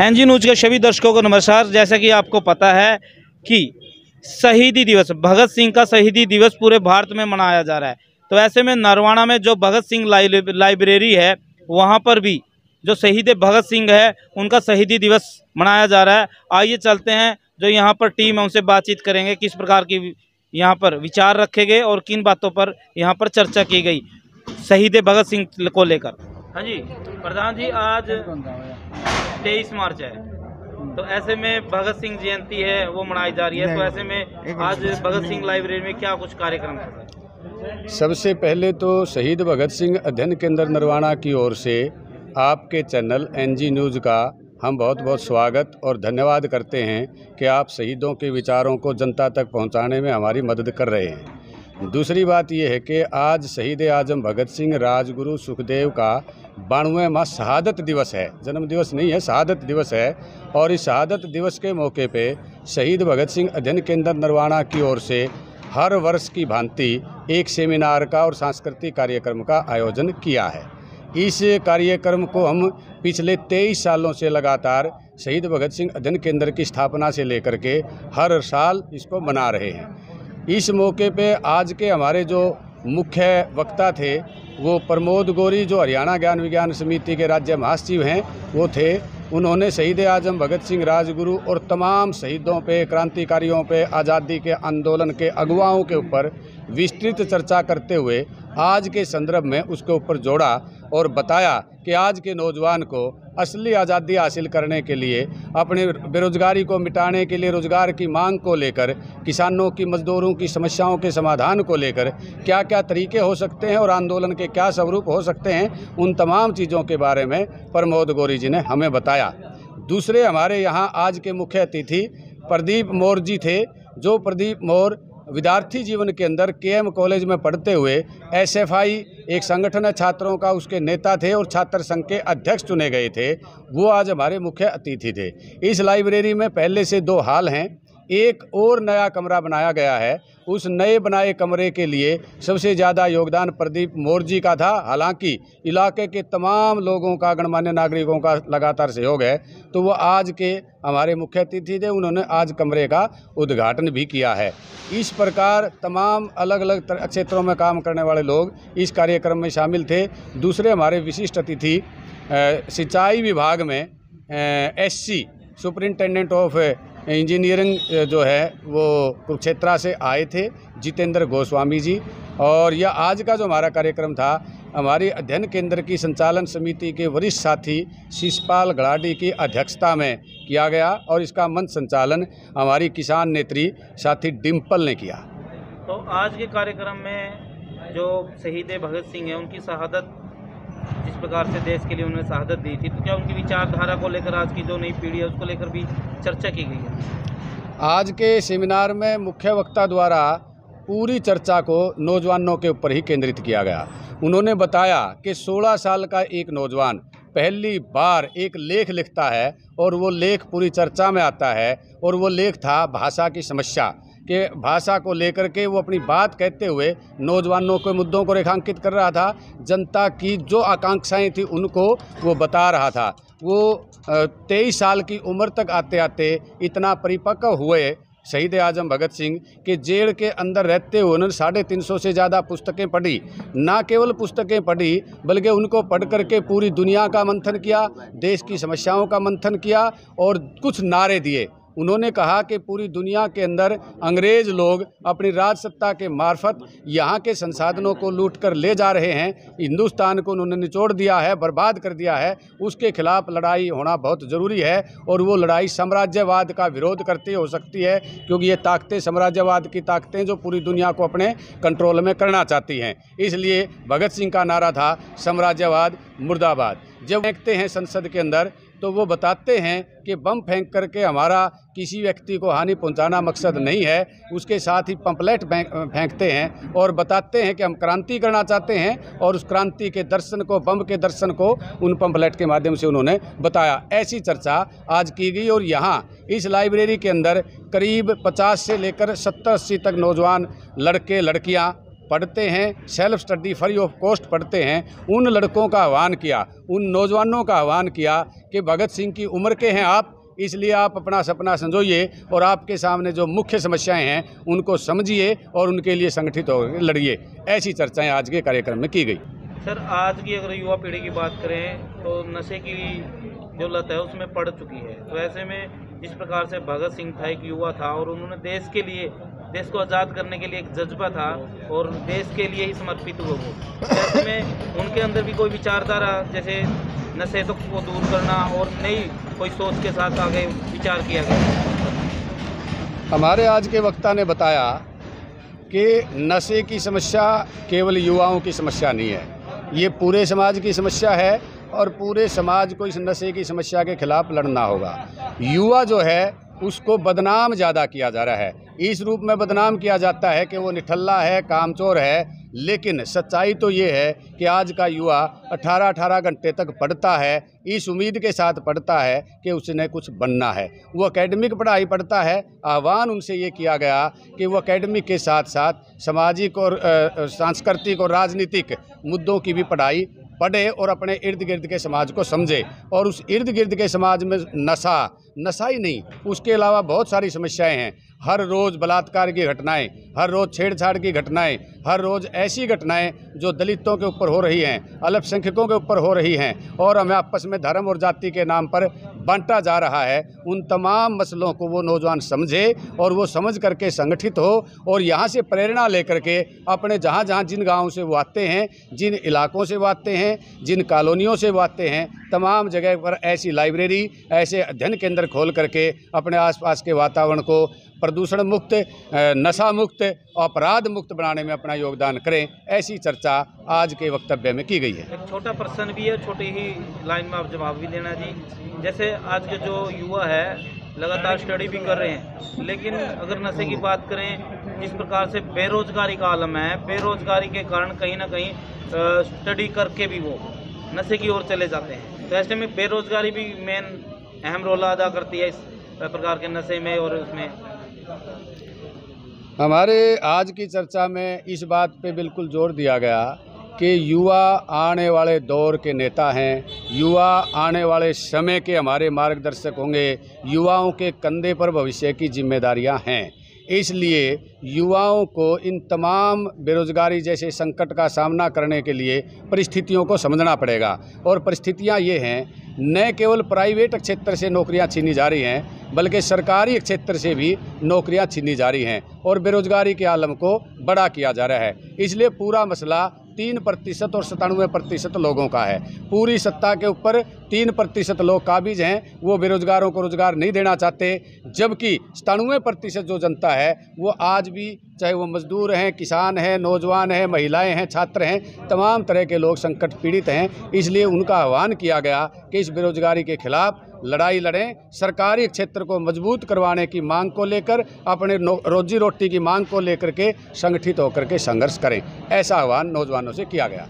NG news के सभी दर्शकों को नमस्कार। जैसा कि आपको पता है कि शहीदी दिवस, भगत सिंह का शहीदी दिवस पूरे भारत में मनाया जा रहा है। तो ऐसे में नरवाना में जो भगत सिंह लाइब्रेरी है, वहां पर भी जो शहीद भगत सिंह है उनका शहीदी दिवस मनाया जा रहा है। आइए चलते हैं, जो यहाँ पर टीम है उनसे बातचीत करेंगे, किस प्रकार की यहाँ पर विचार रखे गए और किन बातों पर यहाँ पर चर्चा की गई शहीद भगत सिंह को लेकर। हाँ जी प्रधान जी, आज 23 मार्च है, तो ऐसे में भगत सिंह जयंती है वो मनाई जा रही है। तो ऐसे में आज भगत सिंह लाइब्रेरी में क्या कुछ कार्यक्रम है? सबसे पहले तो शहीद भगत सिंह अध्ययन केंद्र नरवाना की ओर से आपके चैनल एनजी न्यूज़ का हम बहुत बहुत स्वागत और धन्यवाद करते हैं कि आप शहीदों के विचारों को जनता तक पहुंचाने में हमारी मदद कर रहे हैं। दूसरी बात यह है कि आज शहीद आजम भगत सिंह राजगुरु सुखदेव का 92वां शहादत दिवस है। जन्म दिवस नहीं है, शहादत दिवस है। और इस शहादत दिवस के मौके पे शहीद भगत सिंह अध्ययन केंद्र नरवाना की ओर से हर वर्ष की भांति एक सेमिनार का और सांस्कृतिक कार्यक्रम का आयोजन किया है। इस कार्यक्रम को हम पिछले 23 सालों से लगातार शहीद भगत सिंह अध्ययन केंद्र की स्थापना से लेकर के हर साल इसको मना रहे हैं। इस मौके पे आज के हमारे जो मुख्य वक्ता थे वो प्रमोद गौरी, जो हरियाणा ज्ञान विज्ञान समिति के राज्य महासचिव हैं, वो थे। उन्होंने शहीद आजम भगत सिंह राजगुरु और तमाम शहीदों पे, क्रांतिकारियों पे, आज़ादी के आंदोलन के अगुवाओं के ऊपर विस्तृत चर्चा करते हुए आज के संदर्भ में उसके ऊपर जोड़ा और बताया कि आज के नौजवान को असली आज़ादी हासिल करने के लिए, अपने बेरोजगारी को मिटाने के लिए, रोजगार की मांग को लेकर, किसानों की, मजदूरों की समस्याओं के समाधान को लेकर क्या क्या तरीके हो सकते हैं और आंदोलन के क्या स्वरूप हो सकते हैं, उन तमाम चीज़ों के बारे में प्रमोद गौरी जी ने हमें बताया। दूसरे हमारे यहाँ आज के मुख्य अतिथि प्रदीप मोर जी थे। जो प्रदीप मोर विद्यार्थी जीवन के अंदर केएम कॉलेज में पढ़ते हुए एसएफआई एक संगठन है छात्रों का, उसके नेता थे और छात्र संघ के अध्यक्ष चुने गए थे। वो आज हमारे मुख्य अतिथि थे। इस लाइब्रेरी में पहले से 2 हॉल हैं, एक और नया कमरा बनाया गया है। उस नए बनाए कमरे के लिए सबसे ज़्यादा योगदान प्रदीप मोर जी का था। हालांकि इलाके के तमाम लोगों का, गणमान्य नागरिकों का लगातार सहयोग है। तो वो आज के हमारे मुख्य अतिथि थे, उन्होंने आज कमरे का उद्घाटन भी किया है। इस प्रकार तमाम अलग अलग क्षेत्रों में काम करने वाले लोग इस कार्यक्रम में शामिल थे। दूसरे हमारे विशिष्ट अतिथि सिंचाई विभाग में एससी सुपरिंटेंडेंट ऑफ इंजीनियरिंग जो है वो कुरुक्षेत्रा से आए थे, जितेंद्र गोस्वामी जी। और यह आज का जो हमारा कार्यक्रम था, हमारी अध्ययन केंद्र की संचालन समिति के वरिष्ठ साथी शिषपाल गड़ाडी की अध्यक्षता में किया गया और इसका मंच संचालन हमारी किसान नेत्री साथी डिम्पल ने किया। तो आज के कार्यक्रम में जो शहीद भगत सिंह है, उनकी शहादत, जिस प्रकार से देश के लिए उन्होंने शहादत दी थी, तो क्या उनकी विचारधारा को लेकर आज की जो नई पीढ़ी है उसको लेकर भी चर्चा की गई है? आज के सेमिनार में मुख्य वक्ता द्वारा पूरी चर्चा को नौजवानों के ऊपर ही केंद्रित किया गया। उन्होंने बताया कि 16 साल का एक नौजवान पहली बार एक लेख लिखता है और वो लेख पूरी चर्चा में आता है। और वो लेख था भाषा की समस्या के, भाषा को लेकर के वो अपनी बात कहते हुए नौजवानों के मुद्दों को रेखांकित कर रहा था। जनता की जो आकांक्षाएं थी उनको वो बता रहा था। वो 23 साल की उम्र तक आते आते इतना परिपक्व हुए शहीद आजम भगत सिंह के जेल के अंदर रहते हुए उन्होंने 350 से ज़्यादा पुस्तकें पढ़ी। ना केवल पुस्तकें पढ़ी बल्कि उनको पढ़ करके पूरी दुनिया का मंथन किया, देश की समस्याओं का मंथन किया और कुछ नारे दिए। उन्होंने कहा कि पूरी दुनिया के अंदर अंग्रेज लोग अपनी राज सत्ता के मार्फत यहाँ के संसाधनों को लूट कर ले जा रहे हैं, हिंदुस्तान को उन्होंने निचोड़ दिया है, बर्बाद कर दिया है। उसके खिलाफ लड़ाई होना बहुत ज़रूरी है और वो लड़ाई साम्राज्यवाद का विरोध करती हो सकती है, क्योंकि ये ताकतें साम्राज्यवाद की ताकतें जो पूरी दुनिया को अपने कंट्रोल में करना चाहती हैं। इसलिए भगत सिंह का नारा था साम्राज्यवाद मुर्दाबाद। जब फेंकते हैं संसद के अंदर तो वो बताते हैं कि बम फेंक करके हमारा किसी व्यक्ति को हानि पहुंचाना मकसद नहीं है। उसके साथ ही पंपलेट फेंकते हैं और बताते हैं कि हम क्रांति करना चाहते हैं और उस क्रांति के दर्शन को, बम के दर्शन को उन पंपलेट के माध्यम से उन्होंने बताया। ऐसी चर्चा आज की गई और यहाँ इस लाइब्रेरी के अंदर करीब 50 से लेकर 70-80 तक नौजवान लड़के लड़कियाँ पढ़ते हैं, self study free of cost पढ़ते हैं, उन लड़कों का आह्वान किया, उन नौजवानों का आह्वान किया कि भगत सिंह की उम्र के हैं आप, इसलिए आप अपना सपना संजोइए और आपके सामने जो मुख्य समस्याएं हैं उनको समझिए और उनके लिए संगठित होकर लड़िए। ऐसी चर्चाएं आज के कार्यक्रम में की गई। सर, आज की अगर युवा पीढ़ी की बात करें तो नशे की जो लत है उसमें पड़ चुकी है। तो ऐसे में जिस प्रकार से भगत सिंह था, एक युवा था और उन्होंने देश के लिए, देश को आज़ाद करने के लिए एक जज्बा था और देश के लिए ही समर्पित हुए वो। ऐसे में उनके अंदर भी कोई विचारधारा, जैसे नशे तो को दूर करना और नई कोई सोच के साथ आगे विचार किया गया। हमारे आज के वक्ता ने बताया कि नशे की समस्या केवल युवाओं की समस्या नहीं है, ये पूरे समाज की समस्या है और पूरे समाज को इस नशे की समस्या के खिलाफ लड़ना होगा। युवा जो है उसको बदनाम ज़्यादा किया जा रहा है, इस रूप में बदनाम किया जाता है कि वो निठल्ला है, कामचोर है, लेकिन सच्चाई तो ये है कि आज का युवा 18-18 घंटे तक पढ़ता है, इस उम्मीद के साथ पढ़ता है कि उसने कुछ बनना है। वो एकेडमिक पढ़ाई पढ़ता है। आह्वान उनसे ये किया गया कि वो एकेडमिक के साथ साथ सामाजिक और सांस्कृतिक और राजनीतिक मुद्दों की भी पढ़ाई पढ़े और अपने इर्द गिर्द के समाज को समझे। और उस इर्द गिर्द के समाज में नशा ही नहीं, उसके अलावा बहुत सारी समस्याएं हैं। हर रोज़ बलात्कार की घटनाएं, हर रोज़ छेड़छाड़ की घटनाएं, हर रोज़ ऐसी घटनाएं जो दलितों के ऊपर हो रही हैं, अल्पसंख्यकों के ऊपर हो रही हैं और हमें आपस में धर्म और जाति के नाम पर बांटा जा रहा है। उन तमाम मसलों को वो नौजवान समझे और वो समझ करके संगठित हो और यहाँ से प्रेरणा लेकर के अपने जहाँ जहाँ जिन गाँव से वो आते हैं, जिन इलाकों से वो आते हैं, जिन कॉलोनियों से वो आते हैं, तमाम जगह पर ऐसी लाइब्रेरी, ऐसे अध्ययन केंद्र खोल करके अपने आसपास के वातावरण को प्रदूषण मुक्त, नशा मुक्त, अपराध मुक्त बनाने में अपना योगदान करें। ऐसी चर्चा आज के वक्तव्य में की गई है। एक छोटा प्रश्न भी है, छोटी ही लाइन में आप जवाब भी देना जी। जैसे आज के जो युवा है लगातार स्टडी भी कर रहे हैं, लेकिन अगर नशे की बात करें, जिस प्रकार से बेरोजगारी का आलम है, बेरोजगारी के कारण कहीं ना कहीं स्टडी करके भी वो नशे की ओर चले जाते हैं। तो ऐसे में बेरोजगारी भी मेन अहम रोल अदा करती है इस प्रकार के नशे में और उसमें। हमारे आज की चर्चा में इस बात पे बिल्कुल जोर दिया गया कि युवा आने वाले दौर के नेता हैं, युवा आने वाले समय के हमारे मार्गदर्शक होंगे, युवाओं के कंधे पर भविष्य की जिम्मेदारियां हैं। इसलिए युवाओं को इन तमाम बेरोजगारी जैसे संकट का सामना करने के लिए परिस्थितियों को समझना पड़ेगा। और परिस्थितियां ये हैं, न केवल प्राइवेट क्षेत्र से नौकरियां छीनी जा रही हैं, बल्कि सरकारी क्षेत्र से भी नौकरियां छीनी जा रही हैं और बेरोजगारी के आलम को बड़ा किया जा रहा है। इसलिए पूरा मसला 3% और 97% लोगों का है। पूरी सत्ता के ऊपर 3% लोग काबिज हैं, वो बेरोजगारों को रोजगार नहीं देना चाहते, जबकि 97% जो जनता है वो आज भी, चाहे वो मजदूर हैं, किसान हैं, नौजवान हैं, महिलाएं हैं, छात्र हैं, तमाम तरह के लोग संकट पीड़ित हैं। इसलिए उनका आह्वान किया गया कि इस बेरोजगारी के खिलाफ लड़ाई लड़ें, सरकारी क्षेत्र को मजबूत करवाने की मांग को लेकर, अपने रोजी रोटी की मांग को लेकर के संगठित होकर के संघर्ष करें। ऐसा आह्वान नौजवानों से किया गया।